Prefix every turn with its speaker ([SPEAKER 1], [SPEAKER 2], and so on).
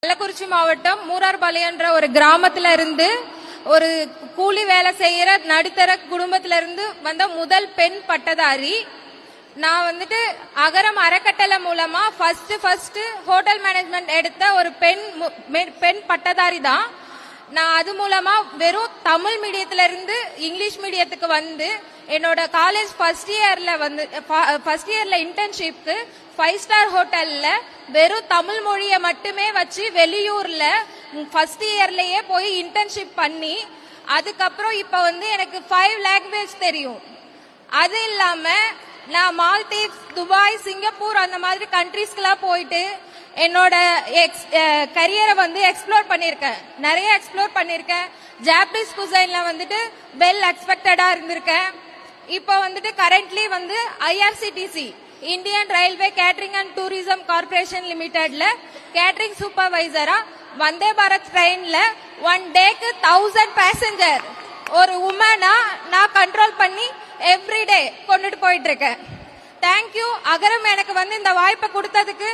[SPEAKER 1] கள்ளக்குறிச்சி மாவட்டம் மூரார்பாளையம்ன்ற ஒரு கிராமத்துல இருந்து ஒரு கூலி வேலை செய்யற நடுத்தர குடும்பத்துல இருந்து வந்த முதல் பெண் பட்டதாரி. நான் அகரம் அறக்கட்டளை மூலமா ஃபர்ஸ்ட் ஹோட்டல் மேனேஜ்மெண்ட் எடுத்த ஒரு பெண் பட்டதாரி தான். நான் அது மூலமா வெறும் தமிழ் மீடியத்துல இருந்து இங்கிலீஷ் மீடியத்துக்கு வந்து என்னோட காலேஜ் ஃபர்ஸ்ட் இயர்ல இன்டர்ன்ஷிப்க்கு 5 ஸ்டார் ஹோட்டல்ல வெறும் தமிழ் மொழியை மட்டுமே வச்சு வெளியூர்ல ஃபர்ஸ்ட் இயர்லயே போய் இன்டர்ன்ஷிப் பண்ணி அதுக்கப்புறம் இப்ப எனக்கு 5 லாங்குவேஜ் தெரியும். அது இல்லாம நான் மால்தீவ்ஸ், துபாய், சிங்கப்பூர் அந்த மாதிரி கண்ட்ரீஸ்க்குலாம் போயிட்டு என்னோட கரியரை எக்ஸ்ப்ளோர் பண்ணிருக்கேன். நிறைய எக்ஸ்ப்ளோர் பண்ணிருக்கேன். ஜாப்பனீஸ் குசைன்ல வெல் எக்ஸ்பெக்டடா இருந்திருக்கேன். இப்போ currently IRCTC Indian railway catering and tourism corporation லிமிடெட்ல கேட்டரிங் சூப்பர்வைசரா வந்தே பாரத் ட்ரெயின்ல 1 டேக்கு 1000 பேசஞ்சர் ஒரு உமனா நான் கண்ட்ரோல் பண்ணி எவ்ரிடே கொண்டுட்டு போயிட்டு இருக்கேன். தேங்க்யூ அகரம் எனக்கு இந்த வாய்ப்பை கொடுத்ததுக்கு.